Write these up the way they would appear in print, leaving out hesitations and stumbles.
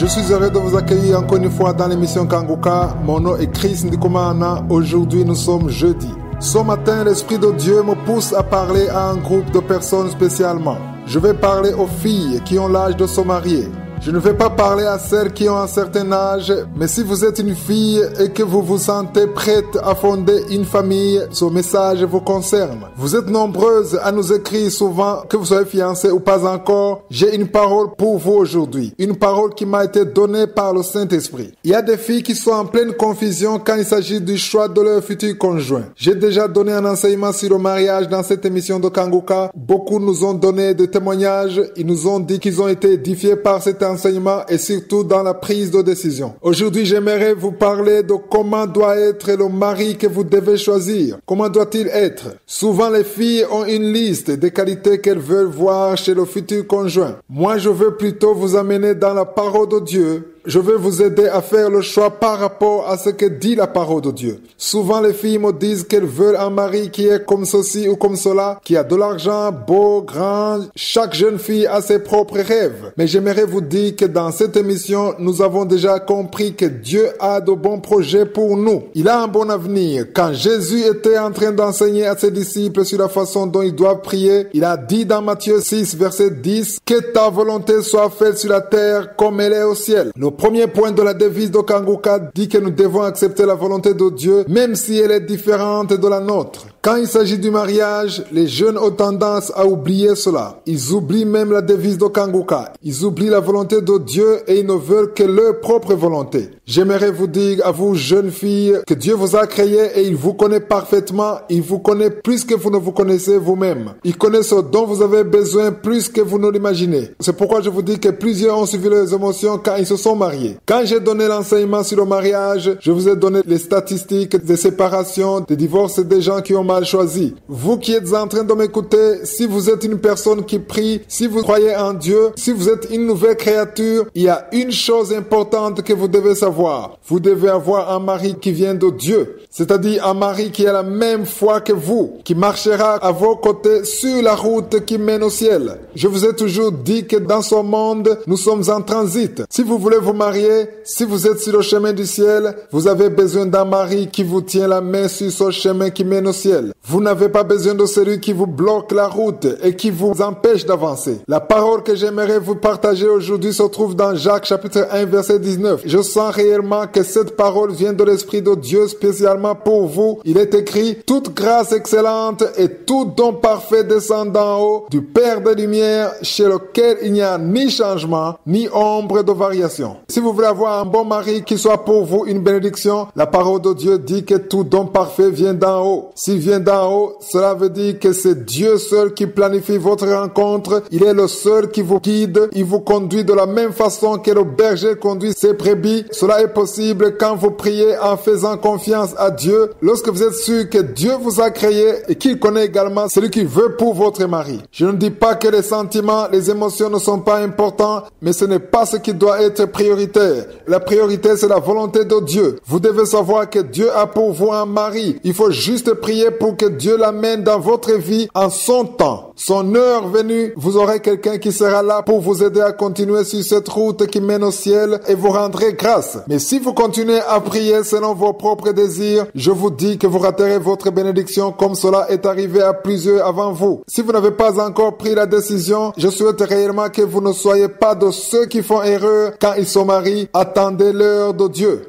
Je suis heureux de vous accueillir encore une fois dans l'émission Kanguka. Mon nom est Chris Ndikumana. Aujourd'hui, nous sommes jeudi. Ce matin, l'Esprit de Dieu me pousse à parler à un groupe de personnes spécialement. Je vais parler aux filles qui ont l'âge de se marier. Je ne vais pas parler à celles qui ont un certain âge, mais si vous êtes une fille et que vous vous sentez prête à fonder une famille, ce message vous concerne. Vous êtes nombreuses à nous écrire souvent, que vous soyez fiancés ou pas encore. J'ai une parole pour vous aujourd'hui, une parole qui m'a été donnée par le Saint-Esprit. Il y a des filles qui sont en pleine confusion quand il s'agit du choix de leur futur conjoint. J'ai déjà donné un enseignement sur le mariage dans cette émission de Kanguka. Beaucoup nous ont donné des témoignages, ils nous ont dit qu'ils ont été édifiés par cet enseignement et surtout dans la prise de décision. Aujourd'hui, j'aimerais vous parler de comment doit être le mari que vous devez choisir. Comment doit-il être? Souvent, les filles ont une liste des qualités qu'elles veulent voir chez le futur conjoint. Moi, je veux plutôt vous amener dans la parole de Dieu. Je veux vous aider à faire le choix par rapport à ce que dit la parole de Dieu. Souvent, les filles me disent qu'elles veulent un mari qui est comme ceci ou comme cela, qui a de l'argent, beau, grand. Chaque jeune fille a ses propres rêves. Mais j'aimerais vous dire que dans cette émission, nous avons déjà compris que Dieu a de bons projets pour nous. Il a un bon avenir. Quand Jésus était en train d'enseigner à ses disciples sur la façon dont ils doivent prier, il a dit dans Matthieu 6, verset 10, « Que ta volonté soit faite sur la terre comme elle est au ciel. » Le premier point de la devise de Kanguka dit que nous devons accepter la volonté de Dieu, même si elle est différente de la nôtre. Quand il s'agit du mariage, les jeunes ont tendance à oublier cela. Ils oublient même la devise de Kanguka. Ils oublient la volonté de Dieu et ils ne veulent que leur propre volonté. J'aimerais vous dire à vous, jeunes filles, que Dieu vous a créé et il vous connaît parfaitement. Il vous connaît plus que vous ne vous connaissez vous-même. Il connaît ce dont vous avez besoin plus que vous ne l'imaginez. C'est pourquoi je vous dis que plusieurs ont suivi leurs émotions quand ils se sont mariés. Quand j'ai donné l'enseignement sur le mariage, je vous ai donné les statistiques des séparations, des divorces des gens qui ont mal choisi. Vous qui êtes en train de m'écouter, si vous êtes une personne qui prie, si vous croyez en Dieu, si vous êtes une nouvelle créature, il y a une chose importante que vous devez savoir. Vous devez avoir un mari qui vient de Dieu. C'est-à-dire un mari qui a la même foi que vous, qui marchera à vos côtés sur la route qui mène au ciel. Je vous ai toujours dit que dans ce monde, nous sommes en transit. Si vous voulez vous marier, si vous êtes sur le chemin du ciel, vous avez besoin d'un mari qui vous tient la main sur ce chemin qui mène au ciel. Vous n'avez pas besoin de celui qui vous bloque la route et qui vous empêche d'avancer. La parole que j'aimerais vous partager aujourd'hui se trouve dans Jacques chapitre 1 verset 19. Je sens réellement que cette parole vient de l'Esprit de Dieu spécialement pour vous. Il est écrit: toute grâce excellente et tout don parfait descend d'en haut du Père des Lumières, chez lequel il n'y a ni changement ni ombre de variation. Si vous voulez avoir un bon mari qui soit pour vous une bénédiction, la parole de Dieu dit que tout don parfait vient d'en haut. S'il vient d'en haut, cela veut dire que c'est Dieu seul qui planifie votre rencontre. Il est le seul qui vous guide. Il vous conduit de la même façon que le berger conduit ses brebis. Cela est possible quand vous priez en faisant confiance à Dieu. Lorsque vous êtes sûr que Dieu vous a créé et qu'il connaît également celui qu'il veut pour votre mari. Je ne dis pas que les sentiments, les émotions ne sont pas importants, mais ce n'est pas ce qui doit être prioritaire. La priorité, c'est la volonté de Dieu. Vous devez savoir que Dieu a pour vous un mari. Il faut juste prier pour que Dieu l'amène dans votre vie en son temps. Son heure venue, vous aurez quelqu'un qui sera là pour vous aider à continuer sur cette route qui mène au ciel et vous rendrez grâce. Mais si vous continuez à prier selon vos propres désirs, je vous dis que vous raterez votre bénédiction comme cela est arrivé à plusieurs avant vous. Si vous n'avez pas encore pris la décision, je souhaite réellement que vous ne soyez pas de ceux qui font erreur quand ils se marient. Attendez l'heure de Dieu.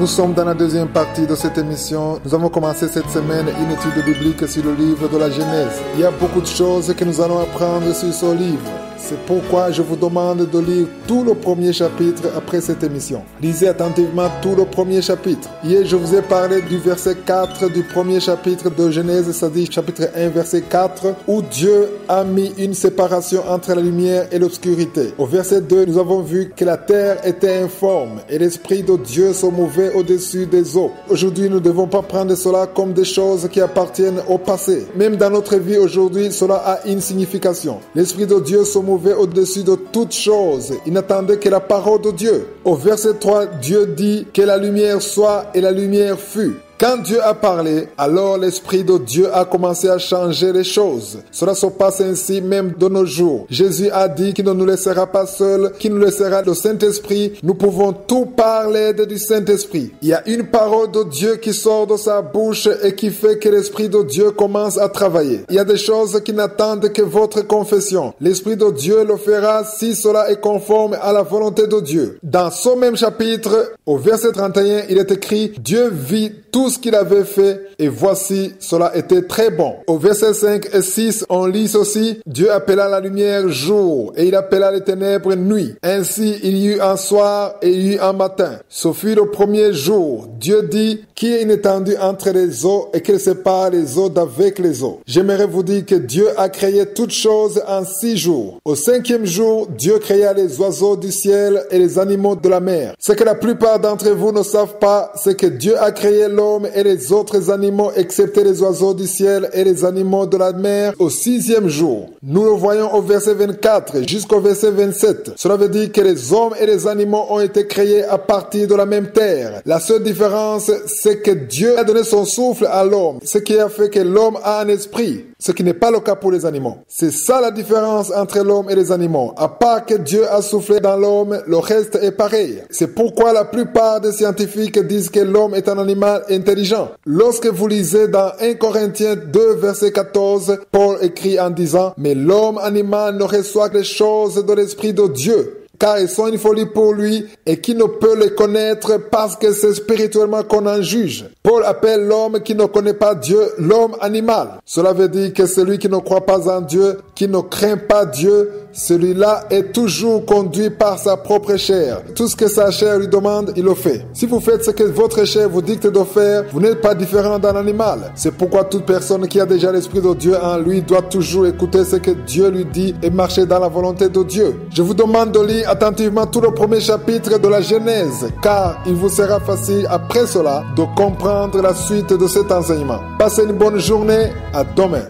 Nous sommes dans la deuxième partie de cette émission. Nous avons commencé cette semaine une étude biblique sur le livre de la Genèse. Il y a beaucoup de choses que nous allons apprendre sur ce livre. C'est pourquoi je vous demande de lire tout le premier chapitre après cette émission. Lisez attentivement tout le premier chapitre. Hier, je vous ai parlé du verset 4 du premier chapitre de Genèse, c'est-à-dire chapitre 1, verset 4, où Dieu a mis une séparation entre la lumière et l'obscurité. Au verset 2, nous avons vu que la terre était informe et l'Esprit de Dieu se mouvait au-dessus des eaux. Aujourd'hui, nous ne devons pas prendre cela comme des choses qui appartiennent au passé. Même dans notre vie aujourd'hui, cela a une signification. L'Esprit de Dieu se mouvait au-dessus de toutes choses. Il n'attendait que la parole de Dieu. Au verset 3, Dieu dit que la lumière soit et la lumière fut. Quand Dieu a parlé, alors l'Esprit de Dieu a commencé à changer les choses. Cela se passe ainsi même de nos jours. Jésus a dit qu'il ne nous laissera pas seuls, qu'il nous laissera le Saint-Esprit. Nous pouvons tout par l'aide du Saint-Esprit. Il y a une parole de Dieu qui sort de sa bouche et qui fait que l'Esprit de Dieu commence à travailler. Il y a des choses qui n'attendent que votre confession. L'Esprit de Dieu le fera si cela est conforme à la volonté de Dieu. Dans ce même chapitre, au verset 31, il est écrit « Dieu vit tout ce qu'il avait fait, et voici, cela était très bon. » Au verset 5 et 6, on lit ceci, « Dieu appela la lumière jour, et il appela les ténèbres nuit. Ainsi, il y eut un soir, et il y eut un matin. Ce fut le premier jour. Dieu dit, qui est une étendue entre les eaux, et qu'il sépare les eaux d'avec les eaux. » J'aimerais vous dire que Dieu a créé toutes choses en 6 jours. Au 5e jour, Dieu créa les oiseaux du ciel et les animaux de la mer. Ce que la plupart d'entre vous ne savent pas, c'est que Dieu a créé l'homme et les autres animaux, excepté les oiseaux du ciel et les animaux de la mer, au 6e jour. Nous le voyons au verset 24 jusqu'au verset 27. Cela veut dire que les hommes et les animaux ont été créés à partir de la même terre. La seule différence, c'est que Dieu a donné son souffle à l'homme, ce qui a fait que l'homme a un esprit, ce qui n'est pas le cas pour les animaux. C'est ça la différence entre l'homme et les animaux. À part que Dieu a soufflé dans l'homme, le reste est pareil. C'est pourquoi la plupart des scientifiques disent que l'homme est un animal intelligent. Lorsque vous lisez dans 1 Corinthiens 2, verset 14, Paul écrit en disant « Mais l'homme animal ne reçoit que les choses de l'Esprit de Dieu. » Car ils sont une folie pour lui et qui ne peut les connaître parce que c'est spirituellement qu'on en juge. Paul appelle l'homme qui ne connaît pas Dieu l'homme animal. Cela veut dire que celui qui ne croit pas en Dieu, qui ne craint pas Dieu, celui-là est toujours conduit par sa propre chair. Tout ce que sa chair lui demande, il le fait. Si vous faites ce que votre chair vous dicte de faire, vous n'êtes pas différent d'un animal. C'est pourquoi toute personne qui a déjà l'Esprit de Dieu en lui doit toujours écouter ce que Dieu lui dit et marcher dans la volonté de Dieu. Je vous demande de lire attentivement tout le premier chapitre de la Genèse, car il vous sera facile après cela de comprendre la suite de cet enseignement. Passez une bonne journée, à demain.